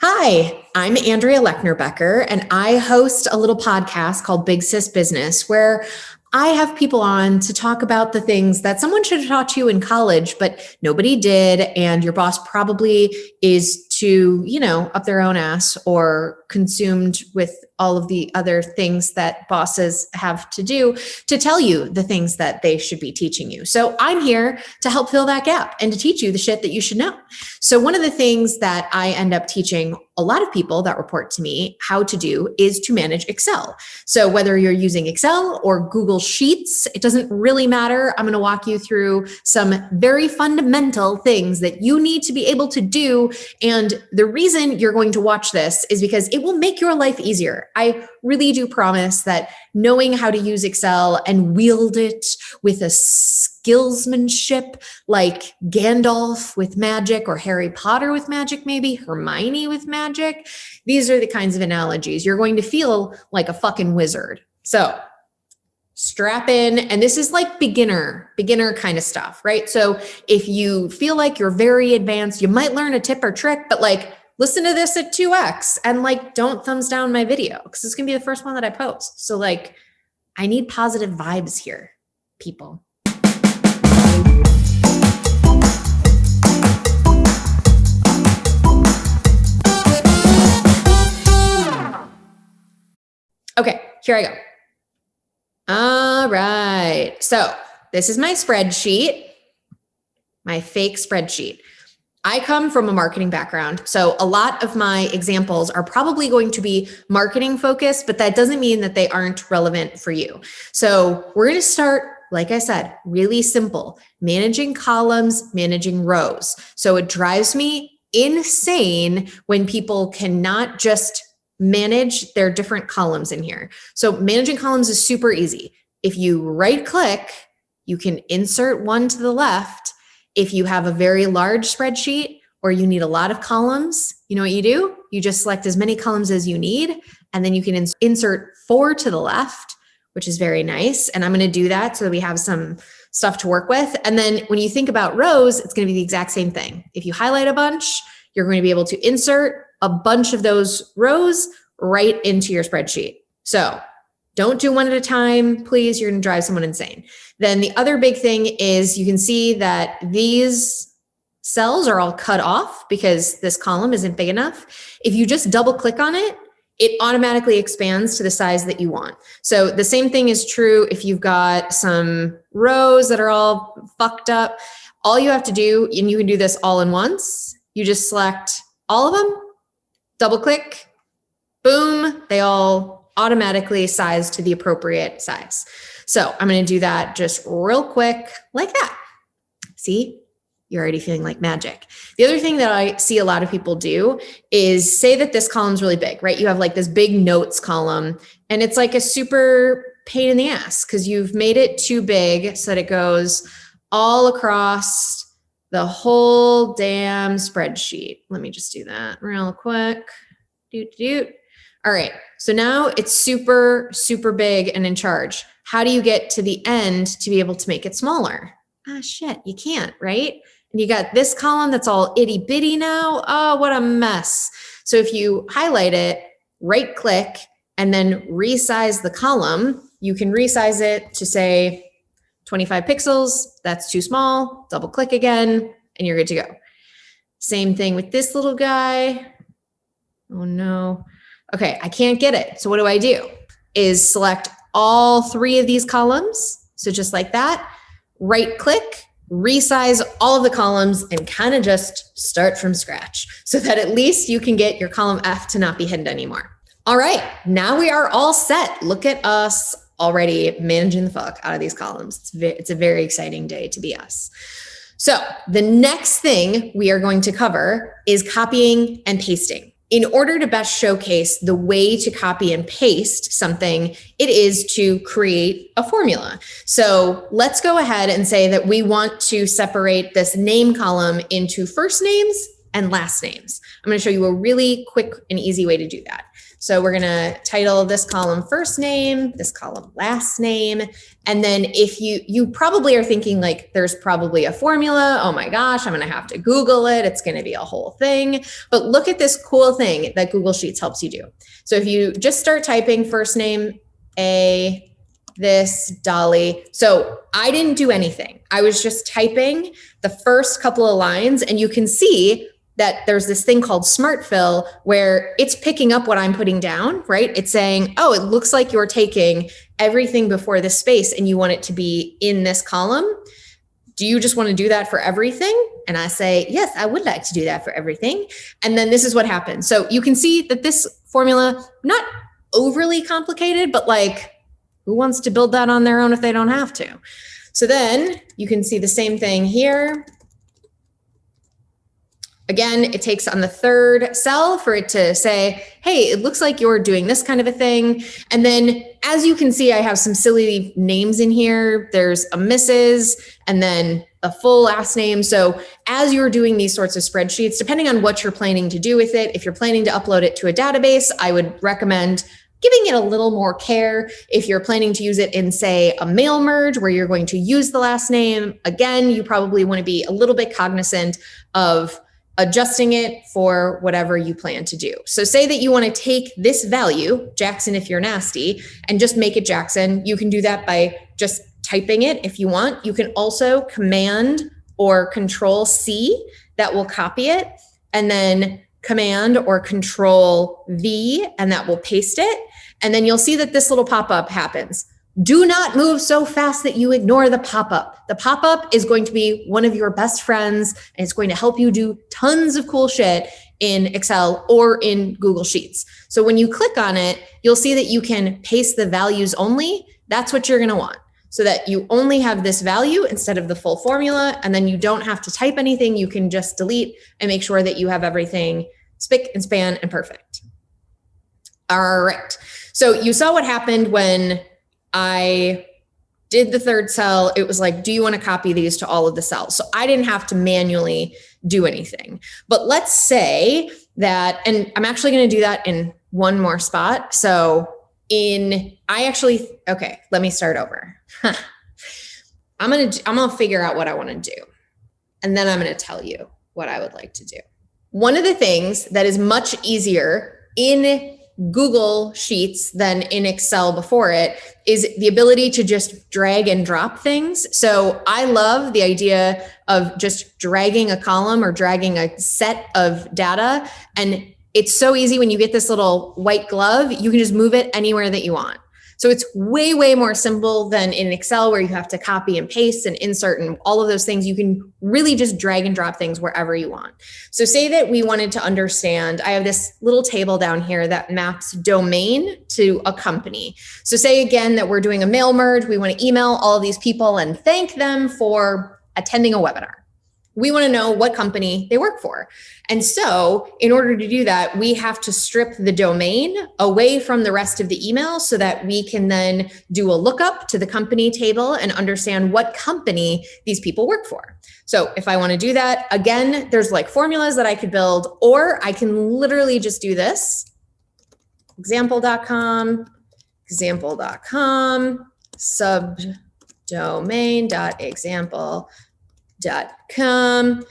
Hi, I'm Andrea Lechner-Becker, and I host a little podcast called Big Sis Business, where I have people on to talk about the things that someone should have taught you in college, but nobody did. And your boss probably is too, up their own ass or consumed with all of the other things that bosses have to do to tell you the things that they should be teaching you. So I'm here to help fill that gap and to teach you the shit that you should know. So one of the things that I end up teaching a lot of people that report to me how to do is to manage Excel. So whether you're using Excel or Google Sheets, it doesn't really matter. I'm going to walk you through some very fundamental things that you need to be able to do. And the reason you're going to watch this is because it will make your life easier. I really do promise that knowing how to use Excel and wield it with a skillsmanship like Gandalf with magic or Harry Potter with magic, maybe Hermione with magic. These are the kinds of analogies. You're going to feel like a fucking wizard. So strap in. And this is like beginner kind of stuff, right? So if you feel like you're very advanced, you might learn a tip or trick, but listen to this at 2x and don't thumbs down my video because it's going to be the first one that I post. So I need positive vibes here, people. Okay, here I go. All right. So this is my spreadsheet, my fake spreadsheet. I come from a marketing background, so a lot of my examples are probably going to be marketing focused, but that doesn't mean that they aren't relevant for you. So we're going to start, like I said, really simple, managing columns, managing rows. So it drives me insane when people cannot just manage their different columns in here. So managing columns is super easy. If you right click, you can insert one to the left. If you have a very large spreadsheet or you need a lot of columns, you know what you do? You just select as many columns as you need, and then you can insert 4 to the left, which is very nice. And I'm going to do that so that we have some stuff to work with. And then when you think about rows, it's going to be the exact same thing. If you highlight a bunch, you're going to be able to insert a bunch of those rows right into your spreadsheet. So don't do one at a time, please. You're going to drive someone insane. Then the other big thing is you can see that these cells are all cut off because this column isn't big enough. If you just double click on it, it automatically expands to the size that you want. So the same thing is true if you've got some rows that are all fucked up. All you have to do, and you can do this all in once, you just select all of them, double click, boom, they all automatically size to the appropriate size. So I'm going to do that just real quick like that. See, you're already feeling like magic. The other thing that I see a lot of people do is say that this column's really big, right? You have this big notes column and it's a super pain in the ass because you've made it too big so that it goes all across the whole damn spreadsheet. Let me just do that real quick. All right. So now it's super, super big and in charge. How do you get to the end to be able to make it smaller? Shit, you can't, right? And you got this column that's all itty bitty now. Oh, what a mess. So if you highlight it, right click, and then resize the column, you can resize it to say 25 pixels. That's too small. Double click again, and you're good to go. Same thing with this little guy. Oh no. Okay, I can't get it. So what do? Is select all 3 of these columns. So just like that, right click, resize all of the columns and kind of just start from scratch so that at least you can get your column F to not be hidden anymore. All right, now we are all set. Look at us already managing the fuck out of these columns. It's a very exciting day to be us. So the next thing we are going to cover is copying and pasting. In order to best showcase the way to copy and paste something, it is to create a formula. So let's go ahead and say that we want to separate this name column into first names and last names. I'm going to show you a really quick and easy way to do that. So we're going to title this column first name, this column last name. And then if you probably are thinking like, there's probably a formula. Oh my gosh, I'm going to have to Google it. It's going to be a whole thing. But look at this cool thing that Google Sheets helps you do. So if you just start typing first name, this Dolly. So I didn't do anything. I was just typing the first couple of lines, and you can see that there's this thing called Smart Fill where it's picking up what I'm putting down, right? It's saying, oh, it looks like you're taking everything before this space and you want it to be in this column. Do you just want to do that for everything? And I say, yes, I would like to do that for everything. And then this is what happens. So you can see that this formula, not overly complicated, but like, who wants to build that on their own if they don't have to? So then you can see the same thing here. Again, it takes on the third cell for it to say, hey, it looks like you're doing this kind of a thing. And then as you can see, I have some silly names in here. There's a Mrs. and then a full last name. So as you're doing these sorts of spreadsheets, depending on what you're planning to do with it, if you're planning to upload it to a database, I would recommend giving it a little more care. If you're planning to use it in, say, a mail merge where you're going to use the last name, again, you probably want to be a little bit cognizant of adjusting it for whatever you plan to do. So say that you want to take this value, Jackson if you're nasty, and just make it Jackson. You can do that by just typing it if you want. You can also Command or Control C, that will copy it, and then Command or Control V, and that will paste it. And then you'll see that this little pop-up happens. Do not move so fast that you ignore the pop-up. The pop-up is going to be one of your best friends, and it's going to help you do tons of cool shit in Excel or in Google Sheets. So when you click on it, you'll see that you can paste the values only. That's what you're going to want, so that you only have this value instead of the full formula, and then you don't have to type anything. You can just delete and make sure that you have everything spick and span and perfect. All right. So you saw what happened when I did the third cell. It was like, do you want to copy these to all of the cells? So I didn't have to manually do anything. But let's say that, and I'm actually going to do that in one more spot. So okay, let me start over. I'm going to figure out what I want to do. And then I'm going to tell you what I would like to do. One of the things that is much easier in Google Sheets than in Excel before it is the ability to just drag and drop things. So I love the idea of just dragging a column or dragging a set of data. And it's so easy when you get this little white glove, you can just move it anywhere that you want. So it's way, way more simple than in Excel where you have to copy and paste and insert and all of those things. You can really just drag and drop things wherever you want. So say that we wanted to understand, I have this little table down here that maps domain to a company. So say again that we're doing a mail merge. We want to email all of these people and thank them for attending a webinar. We want to know what company they work for. And so in order to do that, we have to strip the domain away from the rest of the email so that we can then do a lookup to the company table and understand what company these people work for. So if I want to do that, again, there's like formulas that I could build, or I can literally just do this. Example.com, subdomain.example.com,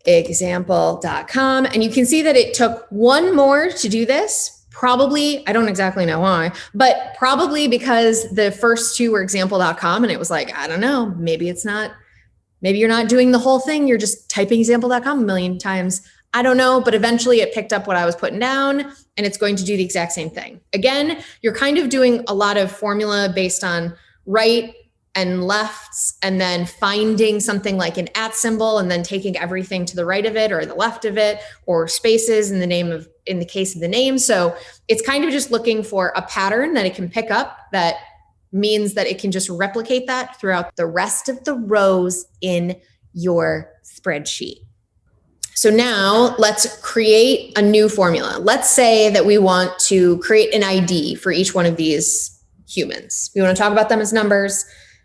example.com. And you can see that it took one more to do this. Probably, I don't exactly know why, but probably because the first two were example.com and it was like, I don't know, maybe you're not doing the whole thing. You're just typing example.com a million times. I don't know, but eventually it picked up what I was putting down and it's going to do the exact same thing. Again, you're kind of doing a lot of formula based on right and lefts, and then finding something like an @ symbol and then taking everything to the right of it or the left of it, or spaces in the case of the name. So it's kind of just looking for a pattern that it can pick up that means that it can just replicate that throughout the rest of the rows in your spreadsheet. So now let's create a new formula. Let's say that we want to create an ID for each one of these humans. We want to talk about them as numbers,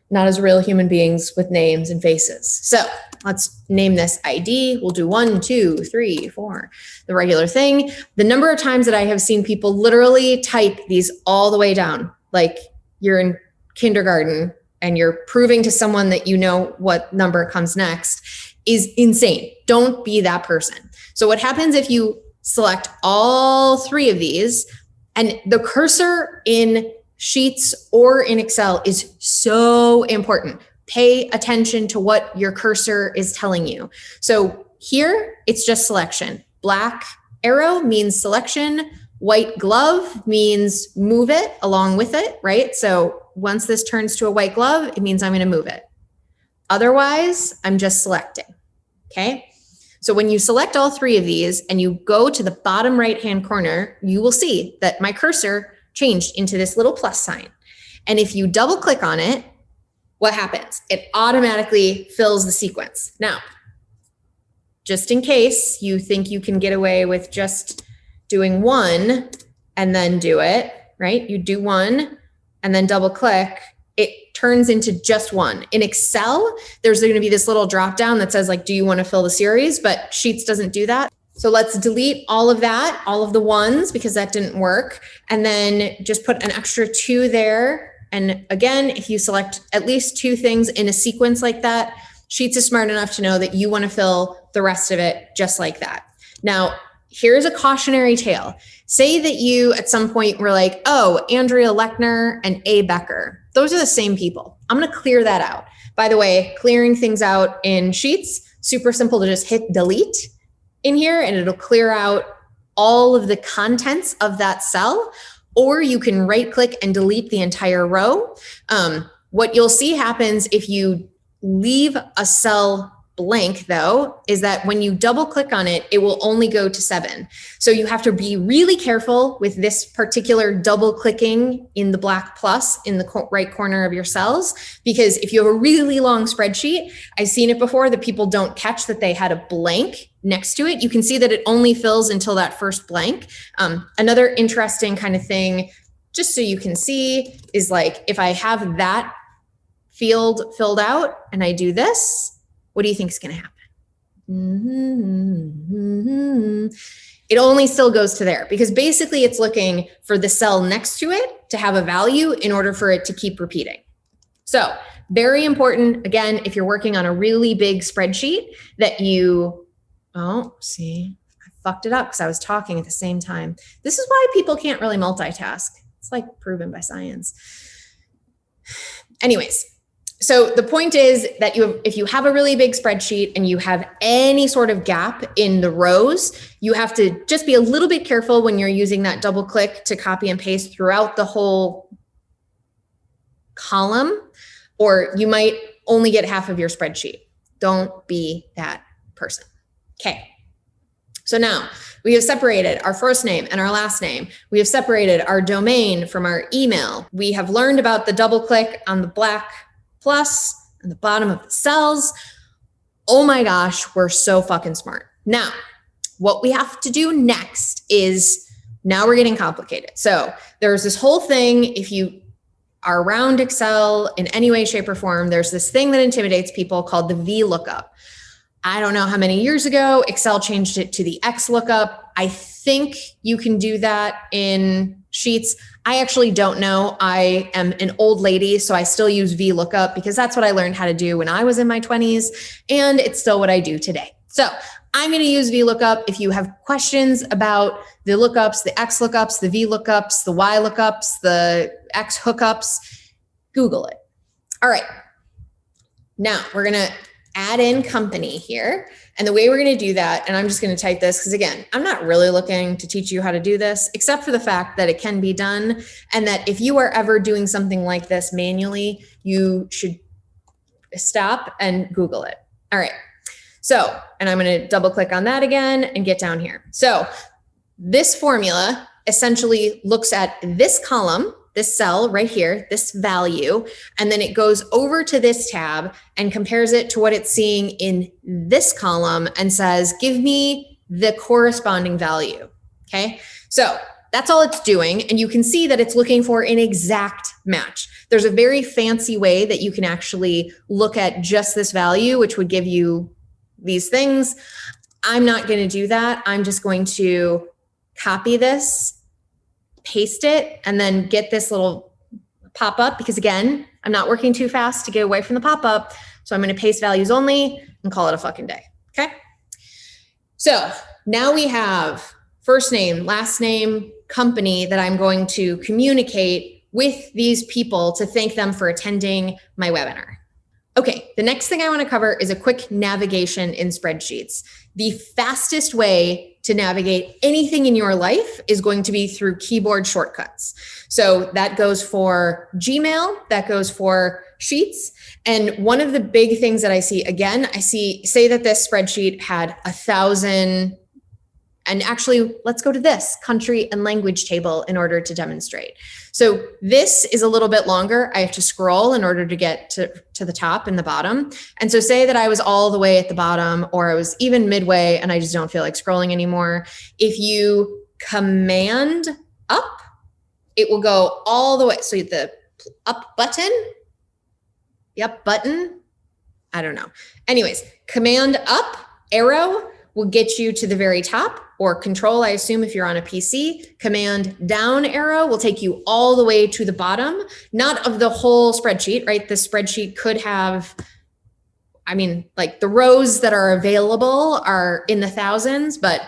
not as real human beings with names and faces. So let's name this ID. We'll do 1, 2, 3, 4, the regular thing. The number of times that I have seen people literally type these all the way down, like you're in kindergarten and you're proving to someone that you know what number comes next, is insane. Don't be that person. So what happens if you select all 3 of these, and the cursor in Sheets or in Excel is so important. Pay attention to what your cursor is telling you. So here it's just selection. Black arrow means selection. White glove means move it along with it, right? So once this turns to a white glove, it means I'm going to move it. Otherwise, I'm just selecting. Okay. So when you select all 3 of these and you go to the bottom right-hand corner, you will see that my cursor changed into this little plus sign. And if you double click on it, what happens? It automatically fills the sequence. Now, just in case you think you can get away with just doing 1 and then do it, right? You do 1 and then double click, it turns into just 1. In Excel, there's going to be this little drop down that says like, do you want to fill the series? But Sheets doesn't do that. So let's delete all of that, all of the 1s, because that didn't work. And then just put an extra 2 there. And again, if you select at least 2 things in a sequence like that, Sheets is smart enough to know that you want to fill the rest of it just like that. Now, here's a cautionary tale. Say that you at some point were like, oh, Andrea Lechner and A. Becker. Those are the same people. I'm going to clear that out. By the way, clearing things out in Sheets, super simple to just hit delete in here and it'll clear out all of the contents of that cell, or you can right click and delete the entire row. What you'll see happens if you leave a cell blank though, is that when you double click on it, it will only go to 7. So you have to be really careful with this particular double clicking in the black plus in the right corner of your cells, because if you have a really long spreadsheet, I've seen it before that people don't catch that they had a blank next to it. You can see that it only fills until that first blank. Another interesting kind of thing, just so you can see, is like if I have that field filled out and I do this, what do you think is going to happen? It only still goes to there because basically it's looking for the cell next to it to have a value in order for it to keep repeating. So very important, again, if you're working on a really big spreadsheet that you, oh, see, I fucked it up because I was talking at the same time. This is why people can't really multitask. It's like proven by science. Anyways. So the point is that if you have a really big spreadsheet and you have any sort of gap in the rows, you have to just be a little bit careful when you're using that double click to copy and paste throughout the whole column, or you might only get half of your spreadsheet. Don't be that person. Okay. So now we have separated our first name and our last name. We have separated our domain from our email. We have learned about the double click on the black plus and the bottom of the cells. Oh my gosh, we're so fucking smart. Now, what we have to do next is, now we're getting complicated. So there's this whole thing, if you are around Excel in any way, shape, or form, there's this thing that intimidates people called the Vlookup. I don't know how many years ago Excel changed it to the XLOOKUP. I think you can do that in Sheets. I actually don't know. I am an old lady, so I still use Vlookup because that's what I learned how to do when I was in my 20s, and it's still what I do today. So I'm going to use Vlookup. If you have questions about the lookups, the X lookups, the Vlookups, the Y lookups, the X hookups, Google it. All right. Now we're going to add in company here. And the way we're going to do that, and I'm just going to type this because again, I'm not really looking to teach you how to do this, except for the fact that it can be done. And that if you are ever doing something like this manually, you should stop and Google it. All right. So, and I'm going to double click on that again and get down here. So this formula essentially looks at this column, this cell right here, this value, and then it goes over to this tab and compares it to what it's seeing in this column and says, give me the corresponding value. Okay. So that's all it's doing. And you can see that it's looking for an exact match. There's a very fancy way that you can actually look at just this value, which would give you these things. I'm not going to do that. I'm just going to copy this, paste it, and then get this little pop-up, because again, I'm not working too fast to get away from the pop-up. So I'm going to paste values only and call it a fucking day. Okay. So now we have first name, last name, company that I'm going to communicate with these people to thank them for attending my webinar. Okay, the next thing I want to cover is a quick navigation in spreadsheets. The fastest way to navigate anything in your life is going to be through keyboard shortcuts. So that goes for Gmail, that goes for Sheets. And one of the big things that I see, again, say that this spreadsheet had 1,000, and actually, let's go to this country and language table in order to demonstrate. So this is a little bit longer. I have to scroll in order to get to the top and the bottom. And so say that I was all the way at the bottom, or I was even midway and I just don't feel like scrolling anymore. If you command up, it will go all the way. So the up button, the up button, I don't know. Anyways, command up arrow will get you to the very top, or control, I assume if you're on a PC, command down arrow will take you all the way to the bottom, not of the whole spreadsheet, right? The spreadsheet could have, like the rows that are available are in the thousands, but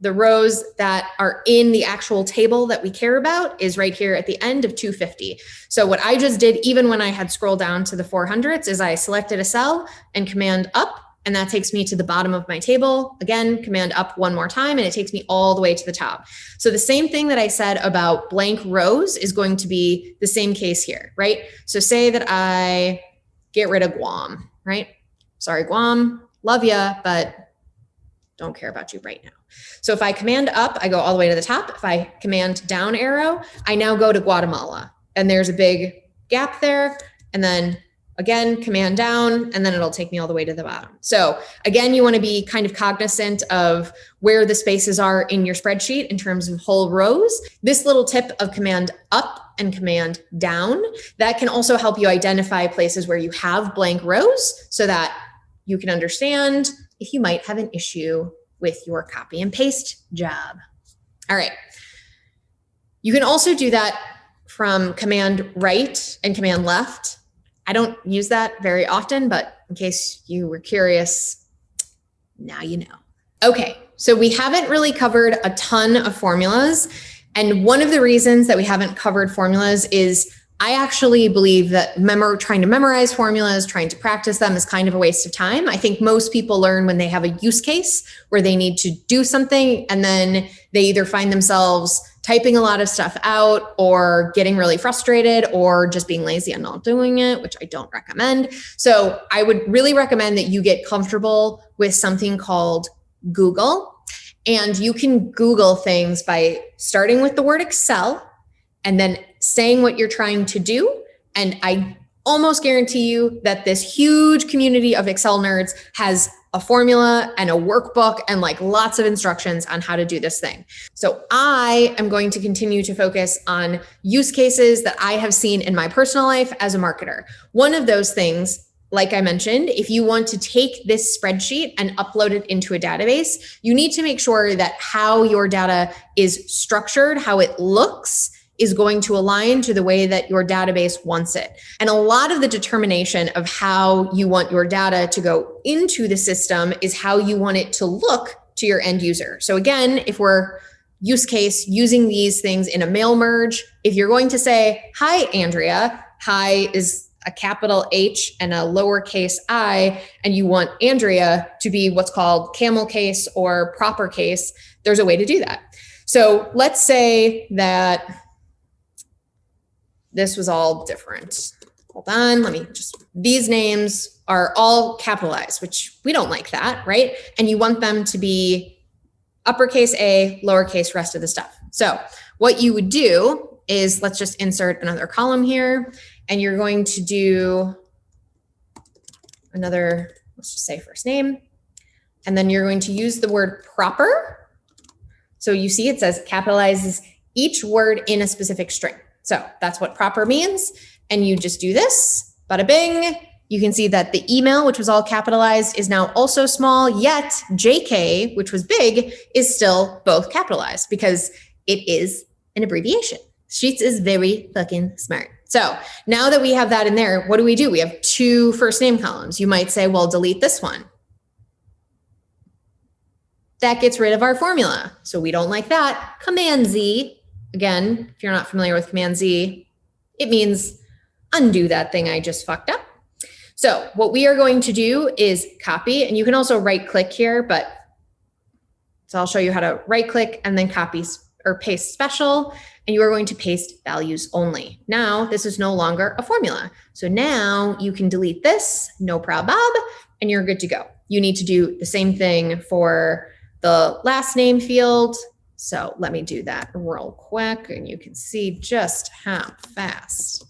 the rows that are in the actual table that we care about is right here at the end of 250. So what I just did, even when I had scrolled down to the 400s, is I selected a cell and command up, and that takes me to the bottom of my table. Again, command up one more time, and it takes me all the way to the top. So the same thing that I said about blank rows is going to be the same case here, right? So say that I get rid of Guam, right? Sorry, Guam, love ya, but don't care about you right now. So if I command up, I go all the way to the top. If I command down arrow, I now go to Guatemala, and there's a big gap there. And then again, command down, and then it'll take me all the way to the bottom. So again, you want to be kind of cognizant of where the spaces are in your spreadsheet in terms of whole rows. This little tip of command up and command down, that can also help you identify places where you have blank rows so that you can understand if you might have an issue with your copy and paste job. All right. You can also do that from command right and command left. I don't use that very often, but in case you were curious, now you know. Okay, so we haven't really covered a ton of formulas. And one of the reasons that we haven't covered formulas is I actually believe that trying to memorize formulas, trying to practice them is kind of a waste of time. I think most people learn when they have a use case where they need to do something, and then they either find themselves typing a lot of stuff out or getting really frustrated or just being lazy and not doing it, which I don't recommend. So I would really recommend that you get comfortable with something called Google. And you can Google things by starting with the word Excel and then saying what you're trying to do. And I almost guarantee you that this huge community of Excel nerds has a formula and a workbook and like lots of instructions on how to do this thing. So I am going to continue to focus on use cases that I have seen in my personal life as a marketer. One of those things, like I mentioned, if you want to take this spreadsheet and upload it into a database, you need to make sure that how your data is structured, how it looks, is going to align to the way that your database wants it. And a lot of the determination of how you want your data to go into the system is how you want it to look to your end user. So again, if we're use case using these things in a mail merge, if you're going to say, hi, Andrea, hi is a capital H and a lowercase I, and you want Andrea to be what's called camel case or proper case, there's a way to do that. So let's say that this was all different. Hold on, these names are all capitalized, which we don't like that, right? And you want them to be uppercase A, lowercase rest of the stuff. So what you would do is, let's just insert another column here, and you're going to do another, let's just say first name, and then you're going to use the word proper. So you see it says capitalizes each word in a specific string. So that's what proper means. And you just do this, bada bing, You can see that the email, which was all capitalized, is now also small, yet JK, which was big, is still both capitalized because it is an abbreviation. Sheets is very fucking smart. So now that we have that in there, what do? We have 2 first name columns. You might say, well, delete this one. That gets rid of our formula. So we don't like that. Command Z, again, if you're not familiar with Command Z, it means undo that thing I just fucked up. So what we are going to do is copy, and you can also right click here, but so I'll show you how to right click and then copy or paste special, and you are going to paste values only. Now, this is no longer a formula. So now you can delete this, no problem, and you're good to go. You need to do the same thing for the last name field. So let me do that real quick, and you can see just how fast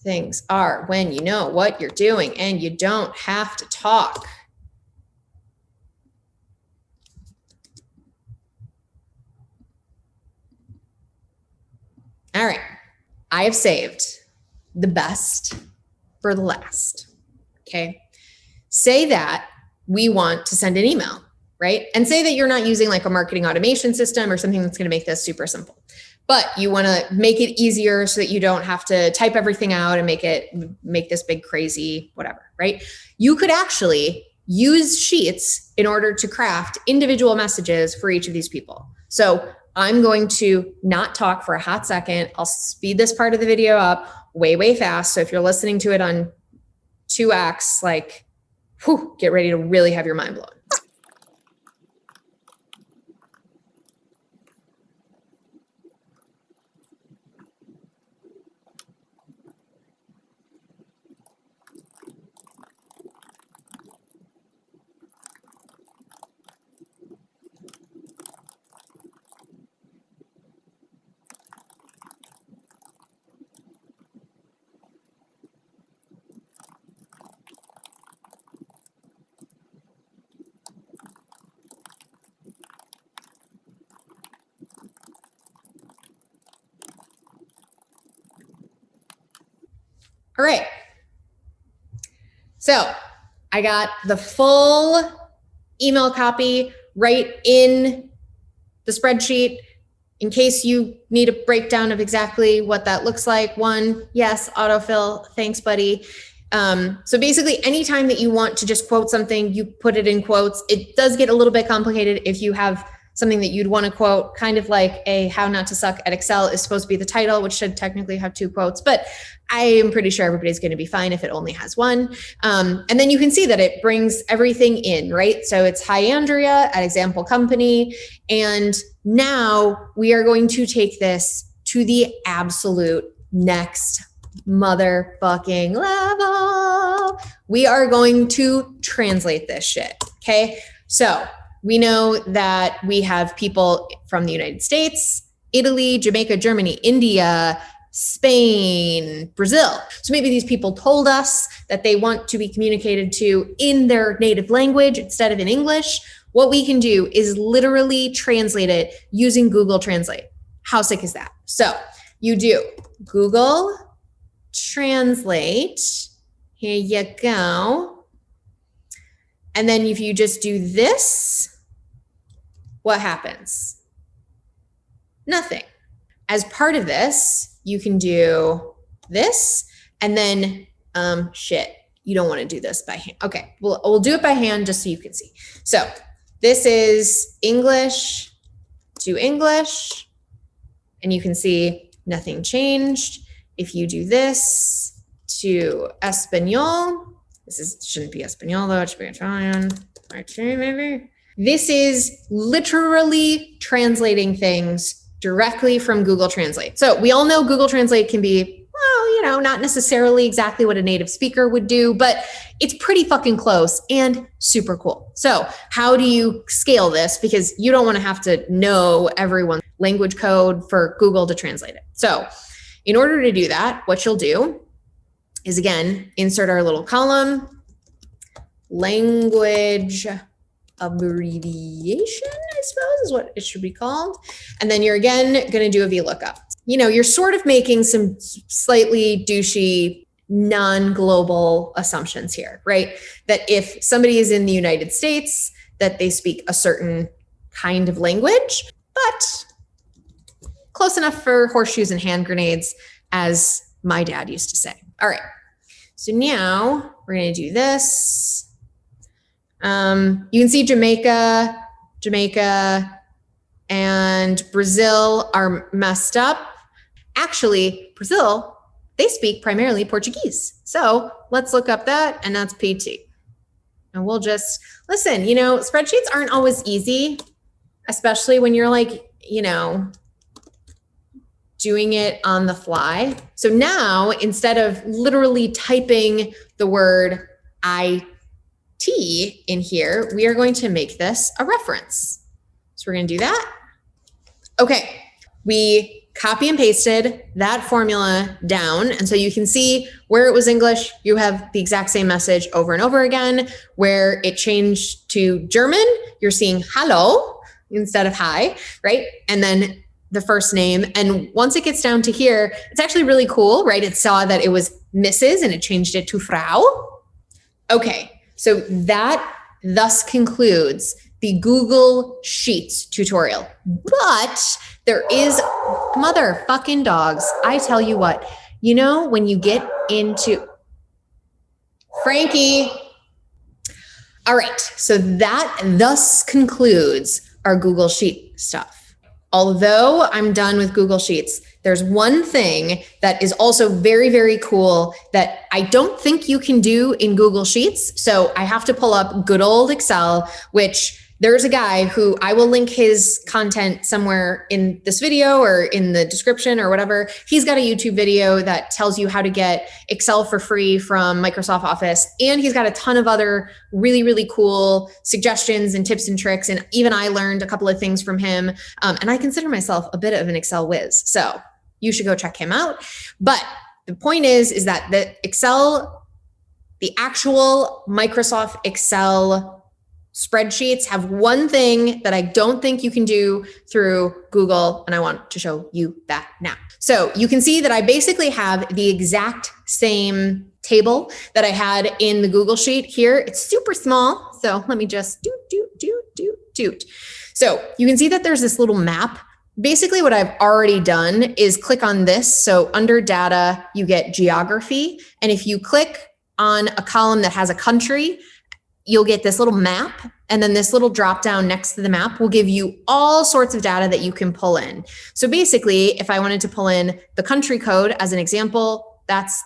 things are when you know what you're doing and you don't have to talk. All right, I have saved the best for the last, okay? Say that we want to send an email, right? And say that you're not using like a marketing automation system or something that's gonna make this super simple, but you wanna make it easier so that you don't have to type everything out and make this big crazy whatever, right? You could actually use Sheets in order to craft individual messages for each of these people. So I'm going to not talk for a hot second. I'll speed this part of the video up way, way fast. So if you're listening to it on 2x, like, whew, get ready to really have your mind blown. All right. So I got the full email copy right in the spreadsheet. In case you need a breakdown of exactly what that looks like. 1, yes, autofill, thanks, buddy. So basically, anytime that you want to just quote something, you put it in quotes. It does get a little bit complicated if you have something that you'd want to quote, kind of like a how not to suck at Excel is supposed to be the title, which should technically have 2 quotes, but I am pretty sure everybody's going to be fine if it only has 1. And then you can see that it brings everything in, right? So it's hi, Andrea at example company. And now we are going to take this to the absolute next motherfucking level. We are going to translate this shit. Okay. So we know that we have people from the United States, Italy, Jamaica, Germany, India, Spain, Brazil. So maybe these people told us that they want to be communicated to in their native language instead of in English. What we can do is literally translate it using Google Translate. How sick is that? So you do Google Translate. Here you go. And then if you just do this, what happens? Nothing. As part of this, you can do this, and then, shit, you don't want to do this by hand. Okay, we'll do it by hand just so you can see. So this is English to English, and you can see nothing changed. If you do this to Espanol, shouldn't be Espanol though, it should be Italian. Actually, maybe. This is literally translating things directly from Google Translate. So we all know Google Translate can be, well, you know, not necessarily exactly what a native speaker would do, but it's pretty fucking close and super cool. So how do you scale this? Because you don't want to have to know everyone's language code for Google to translate it. So in order to do that, what you'll do is, again, insert our little column, language abbreviation, I suppose is what it should be called. And then you're, again, going to do a Vlookup. You know, you're sort of making some slightly douchey non-global assumptions here, right? That if somebody is in the United States, that they speak a certain kind of language, but close enough for horseshoes and hand grenades, as my dad used to say. All right, so now we're gonna do this. You can see Jamaica and Brazil are messed up. Actually, Brazil, they speak primarily Portuguese. So let's look up that, and that's PT. And we'll just, listen, you know, spreadsheets aren't always easy, especially when you're like, you know, doing it on the fly. So now, instead of literally typing the word IT in here, we are going to make this a reference. So we're going to do that. Okay, we copy and pasted that formula down. And so you can see where it was English, you have the exact same message over and over again. Where it changed to German, you're seeing hello instead of hi, right? And then the first name. And once it gets down to here, it's actually really cool, right? It saw that it was Mrs. and it changed it to Frau. Okay, so that thus concludes the Google Sheets tutorial. But there is, motherfucking dogs, I tell you what, you know, when you get into, Frankie. All right, so that thus concludes our Google Sheet stuff. Although I'm done with Google Sheets, there's one thing that is also very, very cool that I don't think you can do in Google Sheets. So I have to pull up good old Excel, which there's a guy who I will link his content somewhere in this video or in the description or whatever. He's got a YouTube video that tells you how to get Excel for free from Microsoft Office. And he's got a ton of other really, really cool suggestions and tips and tricks. And even I learned a couple of things from him. And I consider myself a bit of an Excel whiz. So you should go check him out. But the point is that the Excel, the actual Microsoft Excel spreadsheets have one thing that I don't think you can do through Google, and I want to show you that now. So you can see that I basically have the exact same table that I had in the Google Sheet here. It's super small, so let me just doot. So you can see that there's this little map. Basically what I've already done is click on this. So under data, you get geography. And if you click on a column that has a country, you'll get this little map, and then this little drop down next to the map will give you all sorts of data that you can pull in. So basically, if I wanted to pull in the country code as an example, that's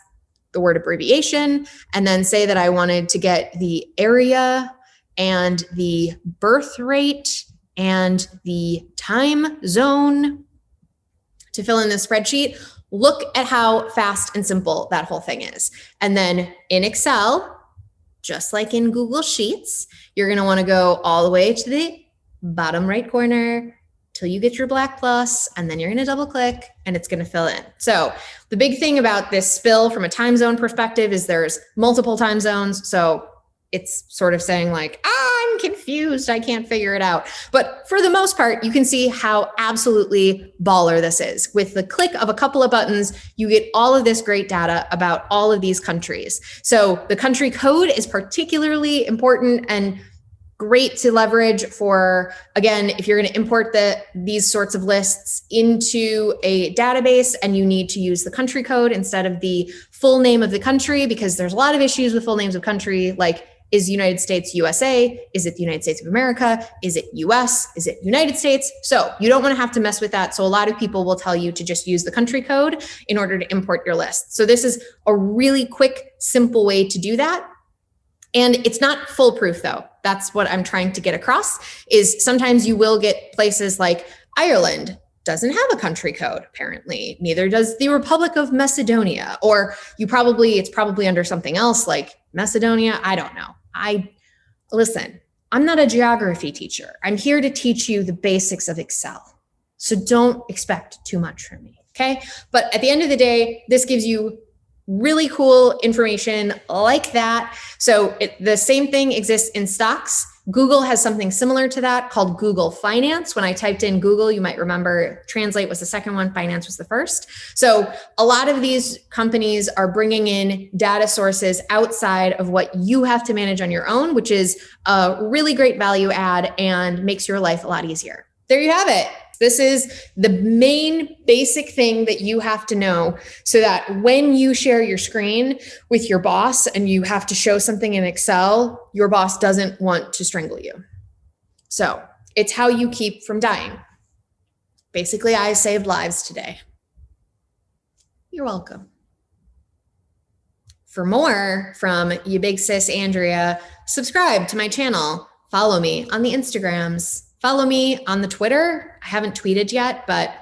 the word abbreviation, and then say that I wanted to get the area and the birth rate and the time zone to fill in this spreadsheet, look at how fast and simple that whole thing is. And then in Excel, just like in Google Sheets, you're going to want to go all the way to the bottom right corner till you get your black plus, and then you're going to double click and it's going to fill in. So the big thing about this spill from a time zone perspective is there's multiple time zones. So it's sort of saying like, I'm confused, I can't figure it out. But for the most part, you can see how absolutely baller this is. With the click of a couple of buttons, you get all of this great data about all of these countries. So the country code is particularly important and great to leverage for, again, if you're going to import these sorts of lists into a database and you need to use the country code instead of the full name of the country, because there's a lot of issues with full names of country, like is United States USA? Is it the United States of America? Is it US? Is it United States? So you don't want to have to mess with that. So a lot of people will tell you to just use the country code in order to import your list. So this is a really quick, simple way to do that. And it's not foolproof though. That's what I'm trying to get across, is sometimes you will get places like Ireland doesn't have a country code, apparently. Neither does the Republic of Macedonia, or it's probably under something else like Macedonia. I don't know. Listen, I'm not a geography teacher. I'm here to teach you the basics of Excel. So don't expect too much from me, okay? But at the end of the day, this gives you really cool information like that. So the same thing exists in stocks. Google has something similar to that called Google Finance. When I typed in Google, you might remember Translate was the second one, Finance was the first. So a lot of these companies are bringing in data sources outside of what you have to manage on your own, which is a really great value add and makes your life a lot easier. There you have it. This is the main basic thing that you have to know so that when you share your screen with your boss and you have to show something in Excel, your boss doesn't want to strangle you. So it's how you keep from dying. Basically, I saved lives today. You're welcome. For more from you big sis Andrea, subscribe to my channel. Follow me on the Instagrams. Follow me on the Twitter. I haven't tweeted yet, but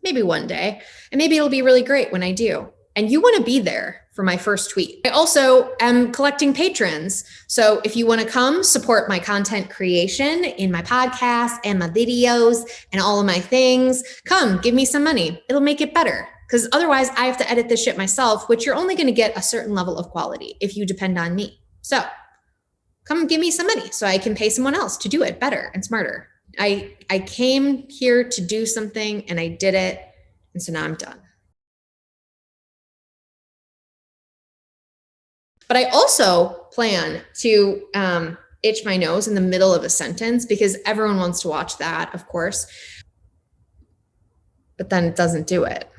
maybe one day. And maybe it'll be really great when I do. And you want to be there for my first tweet. I also am collecting patrons. So if you want to come support my content creation in my podcast and my videos and all of my things, come give me some money. It'll make it better. Because otherwise I have to edit this shit myself, which you're only going to get a certain level of quality if you depend on me. So come give me some money so I can pay someone else to do it better and smarter. I came here to do something and I did it. And so now I'm done. But I also plan to itch my nose in the middle of a sentence because everyone wants to watch that, of course. But then it doesn't do it.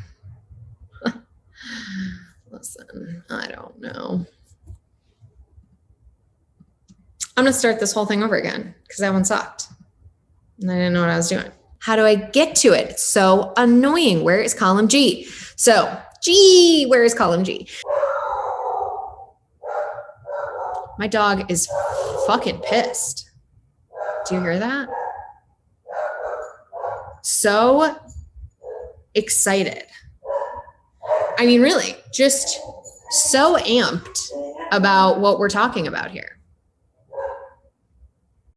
Listen, I don't know. I'm going to start this whole thing over again because that one sucked. And I didn't know what I was doing. How do I get to it? It's so annoying. Where is column G? So G, where is column G? My dog is fucking pissed. Do you hear that? So excited. I mean, really, just so amped about what we're talking about here.